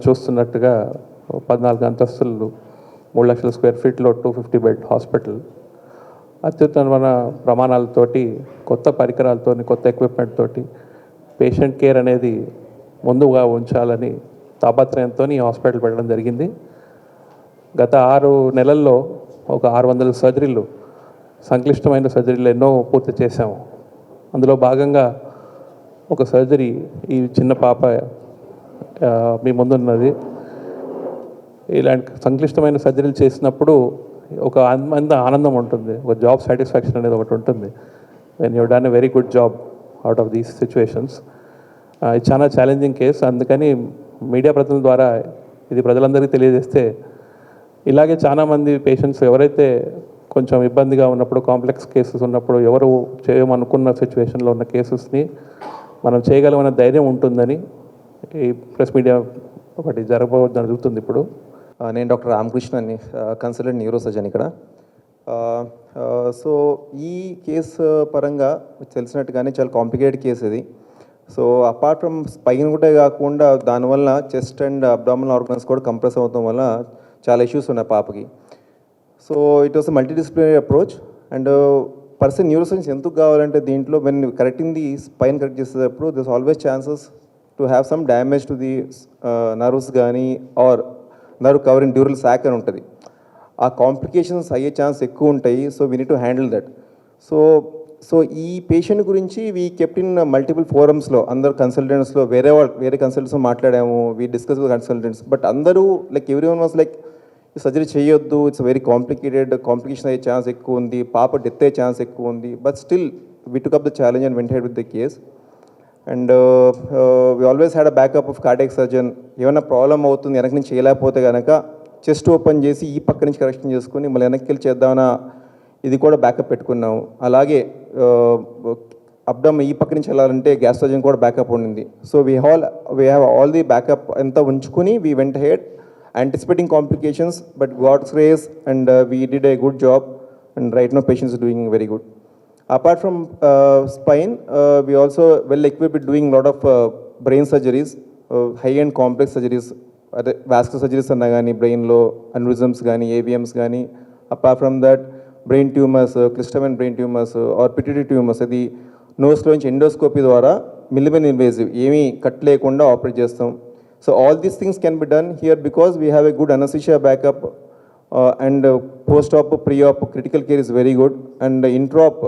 చూస్తున్నట్టుగా 14 అంతస్తులు 3 లక్షల స్క్వేర్ ఫీట్లో 250 బెడ్ హాస్పిటల్ అత్యుత్తమమైన ప్రమాణాలతోటి కొత్త పరికరాలతో కొత్త ఎక్విప్మెంట్ తోటి పేషెంట్ కేర్ అనేది ముందుగా ఉంచాలని తాపత్రయంతో ఈ హాస్పిటల్ పెట్టడం జరిగింది. గత 6 నెలల్లో ఒక 600 సర్జరీలు, సంక్లిష్టమైన సర్జరీలు ఎన్నో పూర్తి చేశాము. అందులో భాగంగా ఒక సర్జరీ ఈ చిన్న పాప మీ ముందున్నది. ఇలాంటి సంక్లిష్టమైన సర్జరీలు చేసినప్పుడు ఒక ఆనందం ఉంటుంది, ఒక జాబ్ సాటిస్ఫాక్షన్ అనేది ఒకటి ఉంటుంది. When you done a very good job out of these situations. ఇది చాలా ఛాలెంజింగ్ కేసు. అందుకని మీడియా ప్రతినిధుల ద్వారా ఇది ప్రజలందరికీ తెలియజేస్తే ఇలాగే చాలామంది పేషెంట్స్ ఎవరైతే కొంచెం ఇబ్బందిగా ఉన్నప్పుడు, కాంప్లెక్స్ కేసెస్ ఉన్నప్పుడు, ఎవరు చేయమనుకున్న సిచ్యువేషన్లో ఉన్న కేసెస్ని మనం చేయగలమన్న ధైర్యం ఉంటుందని ఈ ప్రెస్ మీడియా ఒకటి జరుగుతుంది ఇప్పుడు. నేను డాక్టర్ రామకృష్ణని, కన్సల్టెంట్ న్యూరో సర్జన్ ఇక్కడ. సో ఈ కేసు పరంగా తెలిసినట్టుగానే చాలా కాంప్లికేటెడ్ కేసు ఇది. సో అపార్ట్ ఫ్రమ్ స్పైన్ కూడా కాకుండా దానివల్ల చెస్ట్ అండ్ అబ్డామినల్ ఆర్గన్స్ కూడా కంప్రెస్ అవడం వల్ల చాలా ఇష్యూస్ ఉన్నాయి పాపకి. So it was multidisciplinary approach. And person neuro surgeons ఎందుకు కావాలంటే దీంట్లో when correcting the spine correct చేసేటప్పుడు this always chances to have some damage to the nerves కానీ or nerve covering dural sac అని ఉంటుంది. ఆ కాంప్లికేషన్స్ అయ్యే ఛాన్స్ ఎక్కువ ఉంటాయి. So we need to handle that. So ఈ పేషెంట్ గురించి వీ కెప్ట్ ఇన్ మల్టిపుల్ ఫోరమ్స్లో అందరు కన్సల్టెంట్స్లో వేరే కన్సల్టెంట్స్ మాట్లాడాము. We discuss with consultants. But అందరూ like everyone was like surgery చేయొద్దు, ఇట్స్ వెరీ కాంప్లికేటెడ్, కాంప్లికేషన్ అయ్యే ఛాన్స్ ఎక్కువ ఉంది, పాప డెత్ అయ్యే ఛాన్స్ ఎక్కువ ఉంది. But still we took up the challenge and went head with the case. And we always had a backup of cardiac surgeon. ఏమైనా problem అవుతుంది వెనక నుంచి చేయలేకపోతే కనుక చెస్ట్ ఓపెన్ చేసి ఈ పక్క నుంచి కరెక్షన్ చేసుకుని మళ్ళీ వెనక్కి వెళ్ళి చేద్దామన్న ఇది కూడా బ్యాకప్ పెట్టుకున్నాము. అలాగే అబ్డమ్ ఈ పక్క నుంచి వెళ్ళాలంటే గ్యాస్ సర్జన్ కూడా బ్యాకప్ ఉండింది. So we have all the backup అంతా ఉంచుకుని we went head anticipating complications, but God's grace and we did a good job, and right now patients are doing very good. Apart from spine, we also well equipped with doing a lot of brain surgeries, high-end complex surgeries, vascular surgeries anna gaani, brain lo aneurysms gaani, AVMs gaani. Apart from that, brain tumors, clistamine brain tumors or pituitary tumors, adi nose lo nunchi endoscopy dwara minimally invasive ఏమీ cut లేకుండా operate చేస్తాం. So all these things can be done here because we have a good anesthesia backup and post-op, pre-op critical care is very good, and intra-op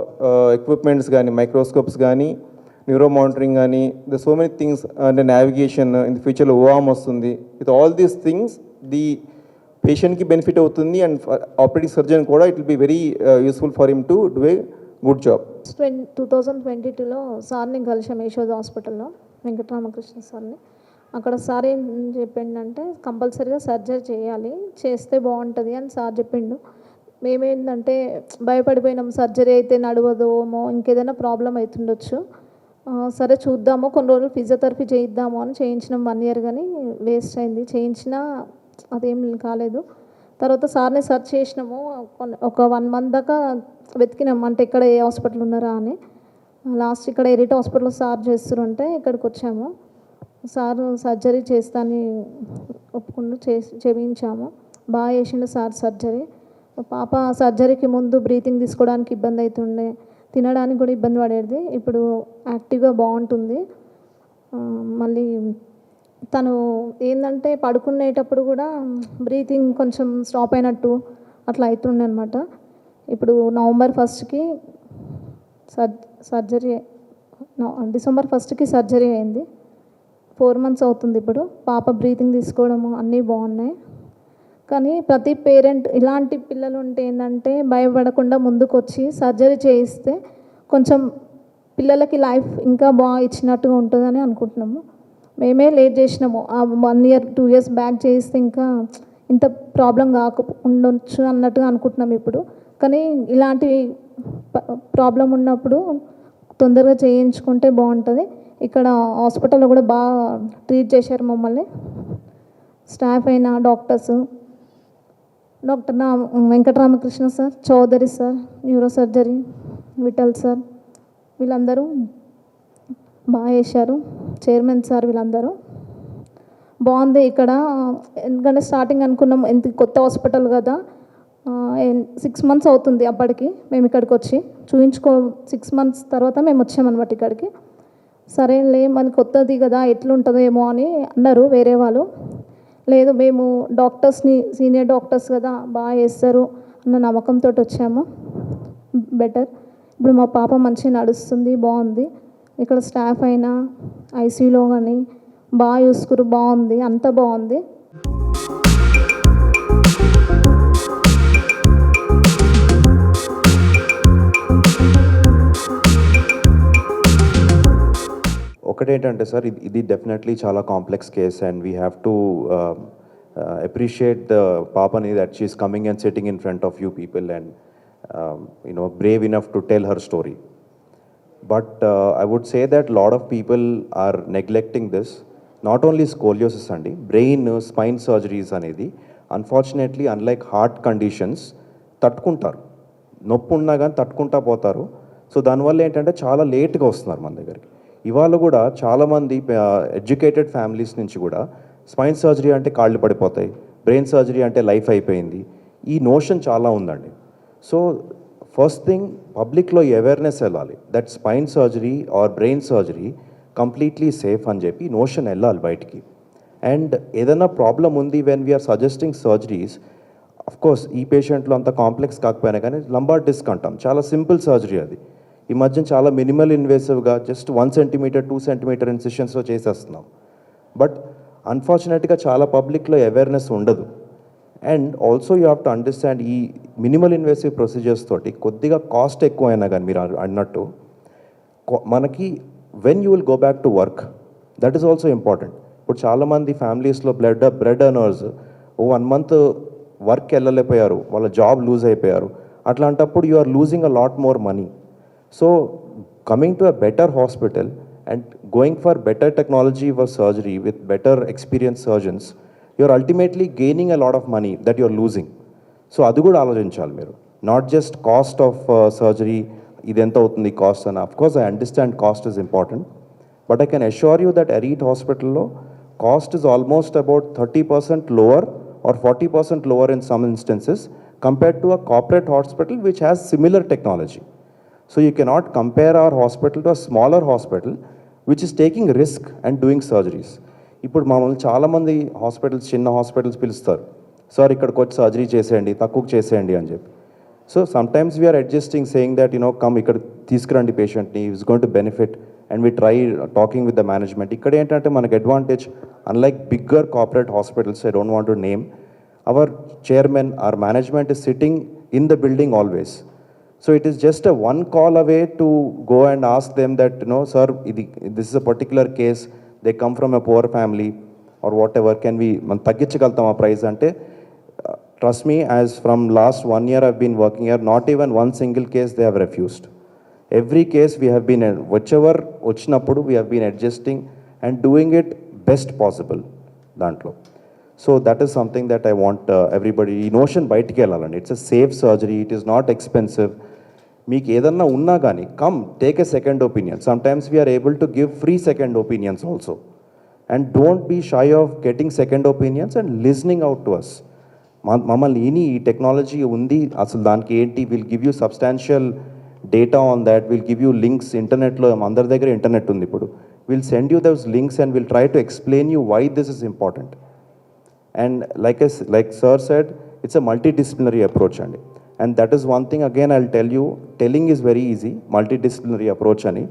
equipments gaani, microscopes gaani, neuro monitoring gaani, there's so many things, and navigation in the future lo OAM vastundi. With all these things the patient ki benefit avutundi, and operating surgeon kuda it will be very useful for him to do a good job. 2022లో సార్ని కలిసాం యశోద హాస్పిటల్లో, వెంకటరామకృష్ణ సార్ని. అక్కడ sir ఏం చెప్పిండంటే కంపల్సరీగా surgery చేయాలి, చేస్తే బాగుంటుంది అని సార్ చెప్పిండు. మేమేంటంటే భయపడిపోయినాం, సర్జరీ అయితే నడవదేమో, ఇంకేదైనా ప్రాబ్లం అవుతుండొచ్చు, సరే చూద్దాము, కొన్ని రోజులు ఫిజియోథెరపీ చేయిద్దాము అని చేయించినాం. 1 year కానీ వేస్ట్ అయింది. చేయించినా అదేం కాలేదు. తర్వాత సార్ని సెర్చ్ చేసినాము, ఒక 1 month దాకా వెతికినాం, అంటే ఇక్కడ ఏ హాస్పిటల్ ఉన్నారా అని. లాస్ట్ ఇక్కడ ఎరిట్ హాస్పిటల్లో సార్ చేస్తుంటే ఇక్కడికి వచ్చాము. సార్ సర్జరీ చేస్తాని ఒప్పుకుంటూ చేయించాము. బాగా చేసిండు సార్ సర్జరీ. పాప సర్జరీకి ముందు బ్రీతింగ్ తీసుకోవడానికి ఇబ్బంది అవుతుండే, తినడానికి కూడా ఇబ్బంది పడేది. ఇప్పుడు యాక్టివ్గా బాగుంటుంది. మళ్ళీ తను ఏంటంటే పడుకునేటప్పుడు కూడా బ్రీతింగ్ కొంచెం స్టాప్ అయినట్టు అట్లా అవుతుండే అనమాట. ఇప్పుడు November 1st surgery, December 1st surgery అయింది. 4 months అవుతుంది. ఇప్పుడు పాప బ్రీతింగ్ తీసుకోవడము అన్నీ బాగున్నాయి. కానీ ప్రతి పేరెంట్ ఇలాంటి పిల్లలు ఉంటే ఏంటంటే భయపడకుండా ముందుకు వచ్చి సర్జరీ చేయిస్తే కొంచెం పిల్లలకి లైఫ్ ఇంకా బాగా ఇచ్చినట్టుగా ఉంటుందని అనుకుంటున్నాము. మేమే లేట్ చేసినాము. 1 year 2 years బ్యాక్ చేయిస్తే ఇంకా ఇంత ప్రాబ్లం ఉండొచ్చు అన్నట్టుగా అనుకుంటున్నాము ఇప్పుడు. కానీ ఇలాంటి ప్రాబ్లం ఉన్నప్పుడు తొందరగా చేయించుకుంటే బాగుంటుంది. ఇక్కడ హాస్పిటల్లో కూడా బాగా ట్రీట్ చేశారు మమ్మల్ని, స్టాఫ్ అయినా doctors, doctor Venkataramakrishna sir, Chowdary sir neuro surgery, Vitthal sir, వీళ్ళందరూ బాగా చేశారు. చైర్మన్ సార్ వీళ్ళందరూ బాగుంది ఇక్కడ. ఎందుకంటే స్టార్టింగ్ అనుకున్నాం ఎంత కొత్త హాస్పిటల్ కదా, 6 months అవుతుంది అప్పటికి మేము ఇక్కడికి వచ్చి 6 months తర్వాత మేము వచ్చామన్నమాట ఇక్కడికి. సరేలే మనకి కొత్తది కదా ఎట్లుంటుందో ఏమో అని అన్నారు వేరే వాళ్ళు. లేదు మేము డాక్టర్స్ని సీనియర్ డాక్టర్స్ కదా బాగా చేస్తారు అన్న నమ్మకంతో వచ్చాము. బెటర్. ఇప్పుడు మా పాప మంచిగా నడుస్తుంది, బాగుంది. ఇక్కడ స్టాఫ్ అయినా ఐసీయూలో కానీ బాగా చూసుకురు, బాగుంది, అంతా బాగుంది. ఒకటేంటంటే సార్, ఇది డెఫినెట్లీ చాలా complex case and we have to appreciate the పాపని that she is coming and sitting in front of you people and brave enough to tell her story. But I would say that a lot of people are neglecting this. Not only scoliosis andi, brain spine surgeries anedi unfortunately unlike heart conditions తట్టుకుంటారు, నొప్పి ఉన్నా కానీ తట్టుకుంటా పోతారు. So దానివల్ల ఏంటంటే చాలా లేట్గా వస్తున్నారు మన దగ్గరికి. ఇవాళ కూడా చాలామంది ఎడ్యుకేటెడ్ ఫ్యామిలీస్ నుంచి కూడా స్పైన్ సర్జరీ అంటే కాళ్ళు పడిపోతాయి, బ్రెయిన్ సర్జరీ అంటే లైఫ్ అయిపోయింది, ఈ నోషన్ చాలా ఉందండి. సో ఫస్ట్ థింగ్ పబ్లిక్లో అవేర్నెస్ వెళ్ళాలి that spine surgery or brain surgery completely safe అని చెప్పి నోషన్ వెళ్ళాలి బయటికి. అండ్ ఏదైనా ప్రాబ్లం ఉంది when we are suggesting surgeries, of course ఈ పేషెంట్లో అంత కాంప్లెక్స్ కాకపోయినా కానీ లంబార్ డిస్క్ అంటాం, చాలా సింపుల్ సర్జరీ అది. ఈ మధ్య చాలా మినిమల్ ఇన్వేసివ్గా జస్ట్ 1 centimeter 2 centimeter ఇన్సిషన్స్లో చేసేస్తున్నాం. బట్ అన్ఫార్చునేట్గా చాలా పబ్లిక్లో అవేర్నెస్ ఉండదు. And also you have to understand ఈ మినిమల్ ఇన్వేసివ్ ప్రొసీజర్స్ తోటి కొద్దిగా కాస్ట్ ఎక్కువ అయినా కానీ మీరు అన్నట్టు మనకి when you will go back to work, that is also important. ఇప్పుడు చాలామంది ఫ్యామిలీస్లో బ్రెడ్ ఎర్నర్స్ 1 month వర్క్ వెళ్ళలేకపోయారు, వాళ్ళ జాబ్ లూజ్ అయిపోయారు. అట్లాంటప్పుడు you are losing a lot more money. So coming to a better hospital and going for better technology for surgery with better experience surgeons, you're ultimately gaining a lot of money that you're losing. So అది కూడా ఆలోచించాలి మీరు. Not just cost of surgery, ఇది ఎంత అవుతుంది cost అని. Of course I understand cost is important, but I can assure you that Arete హాస్పిటల్లో cost is almost about 30% lower or 40% lower in some instances compared to a corporate hospital which has similar technology. So you cannot compare our hospital to a smaller hospital which is taking risk and doing surgeries. ఇప్పుడు మమ్మల్ని చాలామంది hospitals, చిన్న hospitals పిలుస్తారు, sir ఇక్కడికి వచ్చి surgery చేసేయండి, తక్కువకు చేసేయండి అని చెప్పి. So sometimes we are adjusting saying that come ఇక్కడ తీసుకురండి పేషెంట్ని, is going to benefit and we try talking with the management. ఇక్కడ ఏంటంటే మనకు advantage, unlike bigger corporate hospitals, I don't want to name, our chairman, our management is sitting in the building always. So it is just a one call away to go and ask them that, sir, this is a particular case, they come from a poor family or whatever, can we taggichgaltama price ante. Trust me, as from last 1 year I've been working here, not even one single case they have refused. Every case we have been, whichever vachinappudu we have been adjusting and doing it best possible dantlo. So that is something that I want everybody, ఈ నోషన్ బయటికి వెళ్ళాలండి. It's a safe surgery, it is not expensive. మీకు ఏదన్నా ఉన్నా కానీ come take a second opinion. Sometimes we are able to give free second opinions also. And don't be shy of getting second opinions and listening out to us. మమ్మల్ని ఈ technology ఉంది, అసలు దానికి ఏంటి, will give you substantial data on that, will give you links. ఇంటర్నెట్లో అందరి దగ్గర internet ఉంది ఇప్పుడు. Will send you those links and will try to explain you why this is important. And like sir said, it's a multidisciplinary approach and that is one thing again I'll tell you, telling is very easy, multidisciplinary approach ani.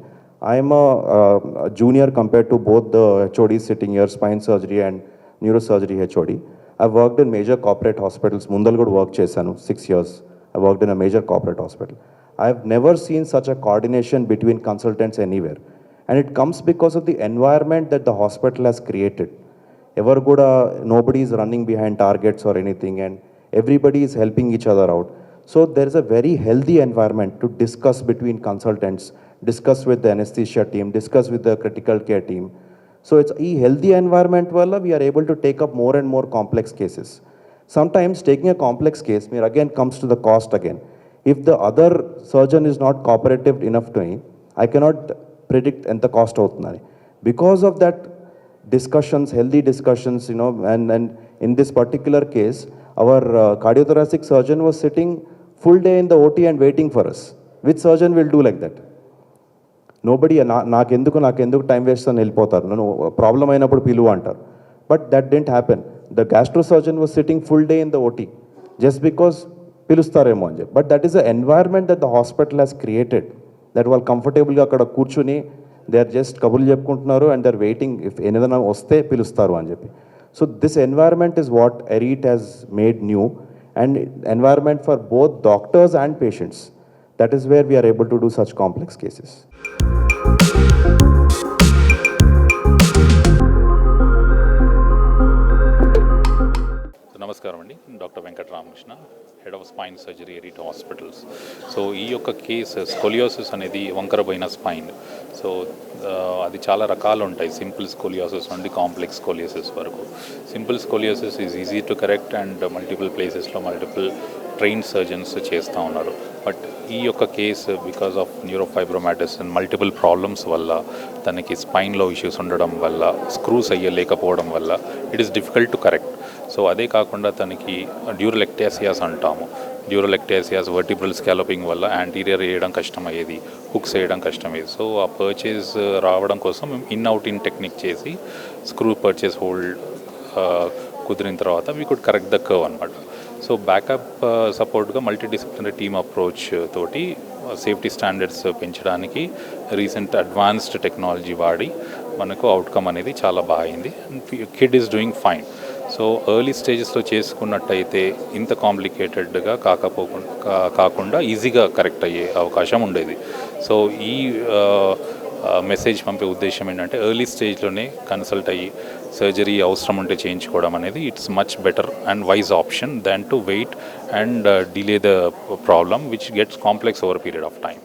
I am a junior compared to both the HODs sitting here, spine surgery and neurosurgery HOD. I've worked in major corporate hospitals. Mundalgodu work chesanu 6 years. I worked in a major corporate hospital. I've never seen such a coordination between consultants anywhere, and it comes because of the environment that the hospital has created. ఎవరు కూడా nobody is running behind targets or anything, and everybody is helping each other out. So there is a very healthy environment to discuss between consultants, discuss with the anesthesia team, discuss with the critical care team. So it's a healthy environment wala we are able to take up more and more complex cases. Sometimes taking a complex case again comes to the cost again. If the other surgeon is not cooperative enough to me, I cannot predict ఎంత cost అవుతుందని. Because of that discussions, healthy discussions, you know, and in this particular case, our cardiothoracic surgeon was sitting full day in the OT and waiting for us. Which surgeon will do like that? Nobody, నాకెందుకు time waste అని వెళ్ళిపోతారు, నన్ను problem అయినప్పుడు పిలువు అంటారు. But that didn't happen. The gastro surgeon was sitting full day in the OT just because పిలుస్తారేమో అని చెప్పి. But that is the environment that the hospital has created, that వాళ్ళు కంఫర్టబుల్గా అక్కడ కూర్చుని దే ఆర్ జస్ట్ కబుర్లు చెప్పుకుంటున్నారు and they are waiting if ఏదైనా వస్తే పిలుస్తారు అని చెప్పి. So this environment is what Arete has made new, and environment for both doctors and patients. That is where we are able to do such complex cases. నమస్కారం అండి, doctor Venkata Ramakrishna, head of spine surgery Arete hospitals. So ఈ యొక్క case scoliosis అనేది వంకరపోయిన spine. So అది చాలా రకాలు ఉంటాయి, simple scoliosis నుండి కాంప్లెక్స్ స్కోలియోసిస్ వరకు. Simple scoliosis is easy to correct and multiple ప్లేసెస్లో మల్టిపుల్ ట్రైన్ సర్జన్స్ చేస్తూ ఉన్నారు. బట్ ఈ యొక్క case because of neurofibromatosis and multiple problems వల్ల, తనకి స్పైన్లో ఇష్యూస్ ఉండడం వల్ల, స్క్రూస్ అయ్యలేకపోవడం వల్ల it is difficult to correct. So అదే కాకుండా తనకి డ్యూరల్ ఎక్టేసియాస్ అంటాము. డ్యూరల్ ఎక్టేసియాస్ వర్టిబ్రల్ స్కాలపింగ్ వల్ల యాంటీరియర్ వేయడం కష్టమయ్యేది, హుక్స్ వేయడం కష్టమయ్యేది. సో ఆ పర్చేజ్ రావడం కోసం మేము ఇన్ టెక్నిక్ చేసి స్క్రూ పర్చేజ్ హోల్డ్ కుదిరిన తర్వాత we could correct the curve అనమాట. సో బ్యాకప్ సపోర్ట్గా మల్టీడిసిప్లినరీ టీమ్ అప్రోచ్ తోటి సేఫ్టీ స్టాండర్డ్స్ పెంచడానికి రీసెంట్ అడ్వాన్స్డ్ టెక్నాలజీ వాడి మనకు అవుట్కమ్ అనేది చాలా బాగా అయింది. Kid is doing fine. So early స్టేజెస్లో చేసుకున్నట్టయితే ఇంత కాంప్లికేటెడ్గా కాకుండా ఈజీగా కరెక్ట్ అయ్యే అవకాశం ఉండేది. సో ఈ మెసేజ్ పంపే ఉద్దేశం ఏంటంటే ఎర్లీ స్టేజ్లోనే కన్సల్ట్ అయ్యి సర్జరీ అవసరం ఉంటే చేయించుకోవడం అనేది it's much better and wise option than to wait and delay the problem which gets complex over period of time.